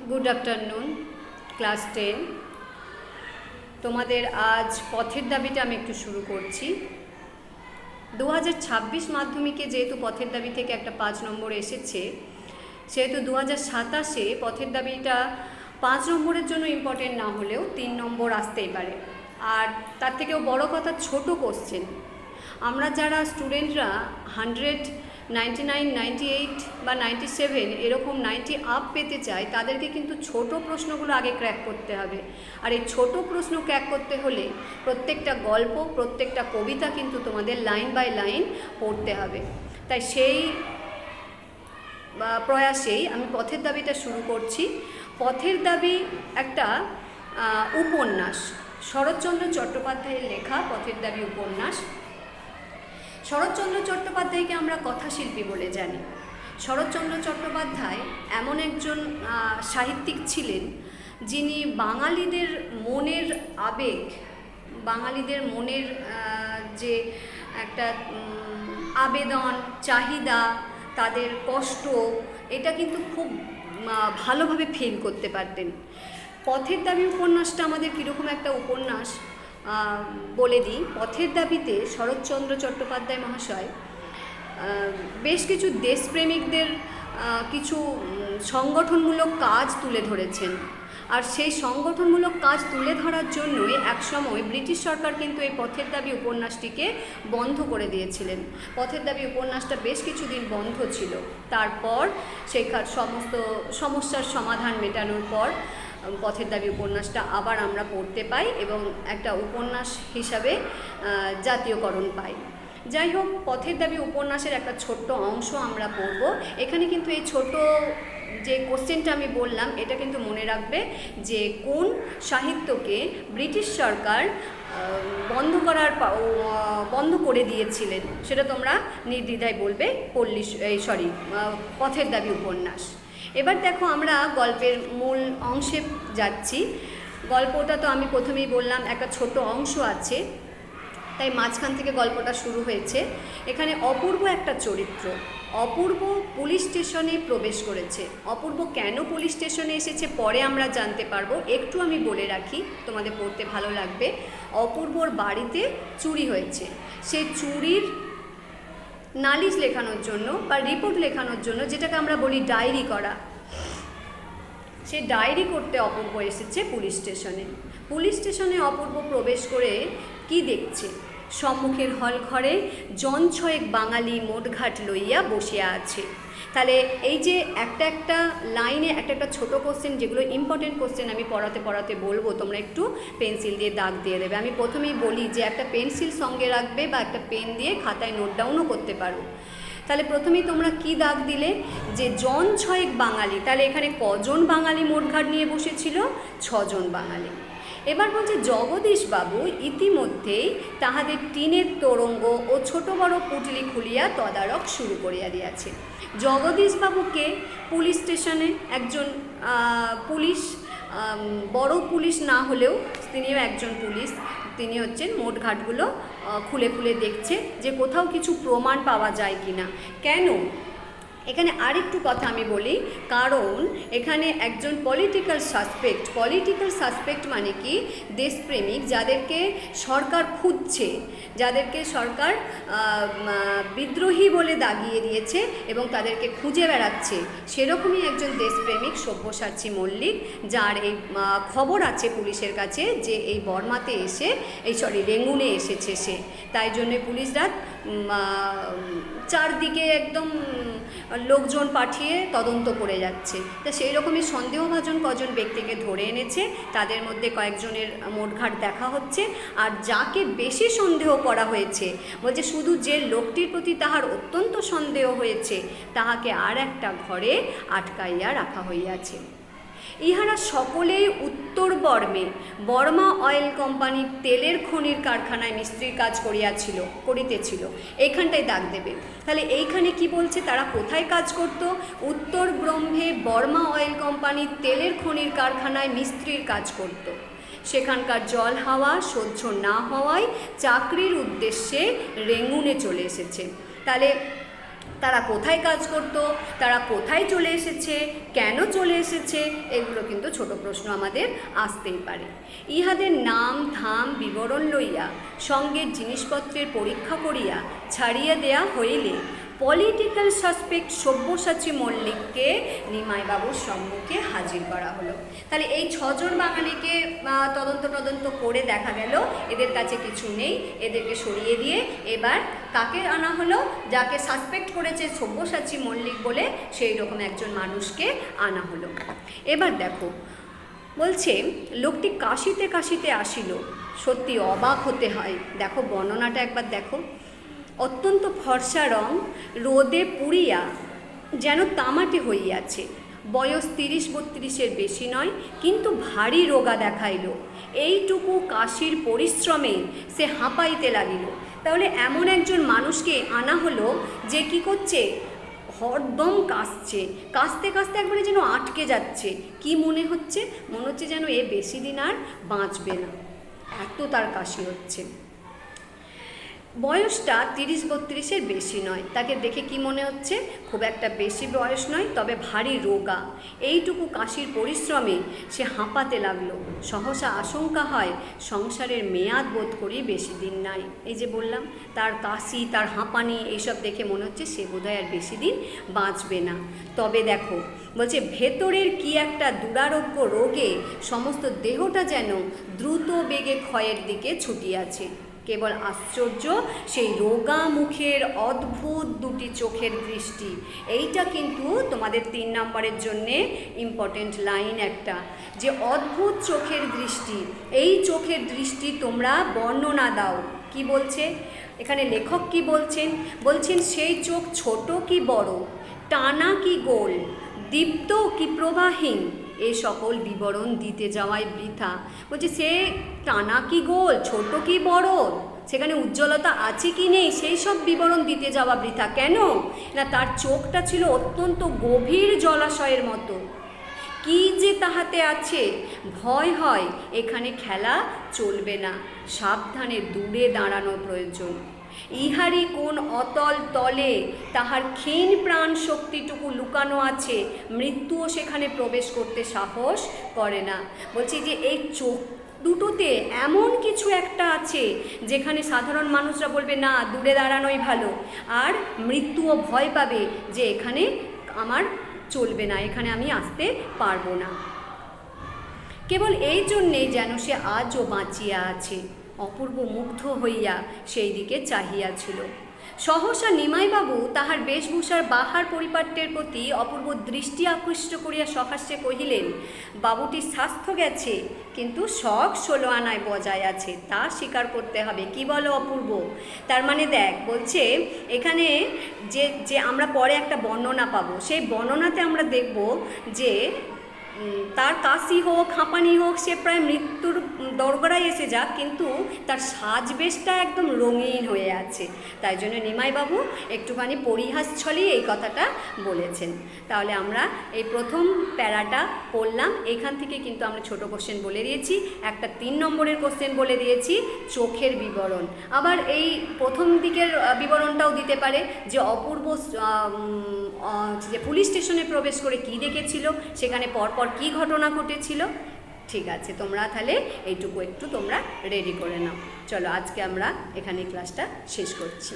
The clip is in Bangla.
Good afternoon class 10। তোমাদের আজ পথের দাবিটা আমি একটু শুরু করছি। 2026 মাধ্যমিকে যেহেতু পথের দাবি থেকে একটা 5 নম্বর এসেছে, সেহেতু 2027-এ পথের দাবিটা 5 নম্বরের জন্য ইম্পর্টেন্ট না হলেও 3 নম্বর আসতেই পারে। আর তার থেকেও বড় কথা, ছোট কোশ্চেন। আমরা যারা স্টুডেন্টরা 100, 99, 98 বা 97 এরকম 90 আপ পেতে চাই, তাদেরকে কিন্তু ছোট প্রশ্নগুলো আগে ক্র্যাক করতে হবে। আর এই ছোট প্রশ্ন ক্র্যাক করতে হলে প্রত্যেকটা গল্প, প্রত্যেকটা কবিতা কিন্তু তোমাদের লাইন বাই লাইন পড়তে হবে। তাই সেই প্রয়াসেই আমি পথের দাবিটা শুরু করছি। পথের দাবি একটা উপন্যাস, শরৎচন্দ্র চট্টোপাধ্যায়ের লেখা পথের দাবি উপন্যাস। শরৎচন্দ্র চট্টোপাধ্যায়কে আমরা কথাশিল্পী বলে জানি। শরৎচন্দ্র চট্টোপাধ্যায় এমন একজন সাহিত্যিক ছিলেন যিনি বাঙালিদের মনের আবেগ, বাঙালিদের মনের যে একটা আবেদন, চাহিদা, তাদের কষ্ট, এটা কিন্তু খুব ভালোভাবে ফিল করতে পারতেন। পথের দাবি উপন্যাসটা আমাদের কীরকম একটা উপন্যাস বলে দিই। পথের দাবিতে শরৎচন্দ্র চট্টোপাধ্যায় মহাশয় বেশ কিছু দেশপ্রেমিকদের কিছু সংগঠনমূলক কাজ তুলে ধরেছেন। আর সেই সংগঠনমূলক কাজ তুলে ধরার জন্যই একসময় ব্রিটিশ সরকার কিন্তু এই পথের দাবি উপন্যাসটিকে বন্ধ করে দিয়েছিলেন। পথের দাবি উপন্যাসটা বেশ কিছুদিন বন্ধ ছিল। তারপর সেখান সমস্ত সমস্যার সমাধান মেটানোর পর পথের দাবি উপন্যাসটা আবার আমরা পড়তে পাই এবং একটা উপন্যাস হিসাবে জাতীয়করণ পাই। যাই হোক, পথের দাবি উপন্যাসের একটা ছোট্ট অংশ আমরা পড়ব। এখানে কিন্তু এই ছোট যে কোশ্চেনটা আমি বললাম, এটা কিন্তু মনে রাখবে যে কোন সাহিত্যকে ব্রিটিশ সরকার বন্ধ করে দিয়েছিলেন, সেটা তোমরা নির্দ্বিধায় বলবে। পথের দাবি উপন্যাস। এবার দেখো, আমরা গল্পের মূল অংশে যাচ্ছি। গল্পটা তো আমি প্রথমেই বললাম একটা ছোট অংশ আছে, তাই মাঝখান থেকে গল্পটা শুরু হয়েছে। এখানে অপূর্ব একটা চরিত্র। অপূর্ব পুলিশ স্টেশনে প্রবেশ করেছে। অপূর্ব কেন পুলিশ স্টেশনে এসেছে পরে আমরা জানতে পারবো, একটু আমি বলে রাখি, তোমাদের পড়তে ভালো লাগবে। অপূর্বর বাড়িতে চুরি হয়েছে। সেই চুরির নালিশ লেখানোর জন্য বা রিপোর্ট লেখানোর জন্য, যেটাকে আমরা বলি ডায়েরি করা, সে ডায়েরি করতে অপূর্ব এসেছে পুলিশ স্টেশনে। পুলিশ স্টেশনে অপূর্ব প্রবেশ করে কি দেখছে? সম্মুখের হল ঘরে জন ছয়েক বাঙালি মোটঘাট লইয়া বসিয়া আছে। তাহলে এই যে একটা একটা লাইনে একটা একটা ছোটো কোশ্চেন, যেগুলো ইম্পর্টেন্ট কোশ্চেন আমি পড়াতে বলবো, তোমরা একটু পেন্সিল দিয়ে দাগ দিয়ে দেবে। আমি প্রথমেই বলি যে একটা পেন্সিল সঙ্গে রাখবে বা একটা পেন দিয়ে খাতায় নোট ডাউনও করতে পারো। তাহলে প্রথমেই তোমরা কি দাগ দিলে যে জন ছয়েক বাঙালি, তাহলে এখানে কজন বাঙালি মোটঘাট নিয়ে বসেছিল? 6 জন বাঙালি। এবার বলছে জগদীশবাবু ইতিমধ্যেই তাহাদের টিনের তোরঙ্গ ও ছোট বড় পুটলি খুলিয়া তদারক শুরু করিয়া দিয়াছে। জগদীশবাবুকে পুলিশ স্টেশনে একজন পুলিশ, বড় পুলিশ না হলেও তিনিও একজন পুলিশ, তিনি হচ্ছেন মোটঘাটগুলো খুলে খুলে দেখছে যে কোথাও কিছু প্রমাণ পাওয়া যায় কি না। কেন? এখানে আরেকটু কথা আমি বলি, কারণ এখানে একজন পলিটিক্যাল সাসপেক্ট মানে কি? দেশপ্রেমিক, যাদেরকে সরকার খুঁজছে, যাদেরকে সরকার বিদ্রোহী বলে দাগিয়ে দিয়েছে এবং তাদেরকে খুঁজে বেড়াচ্ছে, সেরকমই একজন দেশপ্রেমিক সব্যসাচী মল্লিক, যার এই খবর আছে পুলিশের কাছে যে এই বর্মাতে এসে রেঙ্গুনে এসেছে সে। তাই জন্যে পুলিশরা চারদিকে একদম লোকজন পাঠিয়ে তদন্ত করে যাচ্ছে। তা সেই রকমই সন্দেহভাজন কজন ব্যক্তিকে ধরে এনেছে, তাদের মধ্যে কয়েকজনের মোটঘাট দেখা হচ্ছে। আর যাকে বেশি সন্দেহ করা হয়েছে, বলছে শুধু যে লোকটির প্রতি তাহার অত্যন্ত সন্দেহ হয়েছে, তাহাকে আর একটা ঘরে আটকাইয়া রাখা হইয়াছে। ইহারা সকলেই উত্তর বর্মা অয়েল কোম্পানির তেলের খনির কারখানায় মিস্ত্রির কাজ করিতেছিল। এইখানটায় দাগ দেবে। তাহলে এইখানে কি বলছে? তারা কোথায় কাজ করত? উত্তর ব্রহ্মে বর্মা অয়েল কোম্পানির তেলের খনির কারখানায় মিস্ত্রির কাজ করত। সেখানকার জল হাওয়া সহ্য না হওয়ায় চাকরির উদ্দেশ্যে রেঙ্গুনে চলে এসেছে। তাহলে তারা কোথায় কাজ করত, তারা কোথায় চলে এসেছে, কেন চলে এসেছে, এগুলো কিন্তু ছোট প্রশ্ন আমাদের আসতেই পারে। ইহাদের নাম ধাম বিবরণ লইয়া সঙ্গে জিনিসপত্রের পরীক্ষা করিয়া ছাড়িয়া দেয়া হইলে পলিটিক্যাল সাসপেক্ট সব্যসাচী মল্লিককে নিমাইবাবুর সম্মুখে হাজির করা হলো। তাহলে এই 6 জন বাঙালিকে তদন্ত করে দেখা গেল এদের কাছে কিছু নেই, এদেরকে সরিয়ে দিয়ে এবার কাকে আনা হলো, যাকে সাসপেক্ট করেছে সব্যসাচী মল্লিক বলে সেই রকম একজন মানুষকে আনা হলো। এবার দেখো বলছে লোকটি কাশিতে কাশিতে আসিল, সত্যি অবাক হতে হয়। দেখো বর্ণনাটা একবার দেখো। অত্যন্ত ফর্সা রং, রোদে পুড়িয়া যেন তামাটে হইয়াছে, বয়স 30-32-এর বেশি নয়, কিন্তু ভারী রোগা দেখাইল। এইটুকু কাশির পরিশ্রমে সে হাঁপাইতে লাগিল। তাহলে এমন একজন মানুষকে আনা হলো যে কি করছে, হরদম কাশছে, কাশতে কাশতে একবারে যেন আটকে যাচ্ছে। কি মনে হচ্ছে যেন এ বেশি দিন আর বাঁচবে না, এত তার কাশি হচ্ছে। বয়সটা 30-32-এর বেশি নয়, তাকে দেখে কি মনে হচ্ছে, খুব একটা বেশি বয়স নয়, তবে ভারী রোগা। এইটুকু কাশির পরিশ্রমে সে হাঁপাতে লাগলো। সহসা আশঙ্কা হয় সংসারের মেয়াদ বোধ করি বেশি দিন নাই। এই যে বললাম তার কাশি, তার হাঁপানি, এইসব দেখে মনে হচ্ছে সে বোধহয় আর বেশি দিন বাঁচবে না। তবে দেখো বলছে ভেতরের কি একটা দুরারোগ্য রোগে সমস্ত দেহটা যেন দ্রুত বেগে ক্ষয়ের দিকে ছুটিয়াছে। কেবল আশ্চর্য সেই রোগা মুখের অদ্ভুত দুটি চোখের দৃষ্টি। এইটা কিন্তু তোমাদের 3 নম্বরের জন্যে ইম্পর্টেন্ট লাইন একটা, যে অদ্ভুত চোখের দৃষ্টি। এই চোখের দৃষ্টি তোমরা বর্ণনা দাও। কি বলছে এখানে লেখক, কি বলছেন সেই চোখ ছোট কি বড়, টানা কি গোল, দীপ্ত কি প্রবাহীন, এই সকল বিবরণ দিতে যাওয়ায় বৃথা। বলছে সে টানা কি গোল, ছোট কি বড়, সেখানে উজ্জ্বলতা আছে কি নেই, সেই সব বিবরণ দিতে যাওয়া বৃথা। কেন না, তার চোখটা ছিল অত্যন্ত গভীর জলাশয়ের মতো। কি যে তাহাতে আছে, ভয় হয় এখানে খেলা চলবে না, সাবধানে দূরে দাঁড়ানো প্রয়োজন। ইহারই কোন অতল তলে তাহার ক্ষীণ প্রাণ শক্তিটুকু লুকানো আছে, মৃত্যুও সেখানে প্রবেশ করতে সাহস করে না। বলছি যে এই চোখ দুটোতে এমন কিছু একটা আছে যেখানে সাধারণ মানুষরা বলবে না, দূরে দাঁড়ানোই ভালো, আর মৃত্যুও ভয় পাবে যে এখানে আমার চলবে না, এখানে আমি আসতে পারবো না। কেবল এই জন্যেই যেন সে আজও বাঁচিয়া আছে। অপূর্ব মুগ্ধ হইয়া সেই দিকে চাহিয়াছিল। সহসা নিমাইবাবু তাহার বেশভূষার বাহার পরিপাট্যের প্রতি অপূর্ব দৃষ্টি আকৃষ্ট করিয়া সহাস্যে কহিলেন, বাবুটির স্বাস্থ্য গেছে, কিন্তু শখ 16 আনায় বজায় আছে, তা স্বীকার করতে হবে। কি বলো অপূর্ব? তার মানে দেখ, বলছে এখানে যে আমরা পরে একটা বর্ণনা পাবো, সেই বর্ণনাতে আমরা দেখব যে তার কাশি হোক, হাঁপানি হোক, সে প্রায় মৃত্যুর দরগড়ায় এসে যাক, কিন্তু তার সাজবেশটা একদম রঙিন হয়ে আছে। তাই জন্য নিমাইবাবু একটুখানি পরিহাস ছলেই এই কথাটা বলেছেন। তাহলে আমরা এই প্রথম প্যারাটা পড়লাম, এখান থেকে কিন্তু আমরা ছোট কোশ্চেন বলে দিয়েছি, একটা 3 নম্বরের কোশ্চেন বলে দিয়েছি, চোখের বিবরণ। আবার এই প্রথম দিকের বিবরণটাও দিতে পারে যে অপূর্ব যে পুলিশ স্টেশনে প্রবেশ করে কি দেখেছিল, সেখানে পরপর কি ঘটনা ঘটেছিল। ঠিক আছে, তোমরা তাহলে এইটুকু একটু তোমরা রেডি করে নাও। চলো আজকে আমরা এখানে ক্লাসটা শেষ করছি।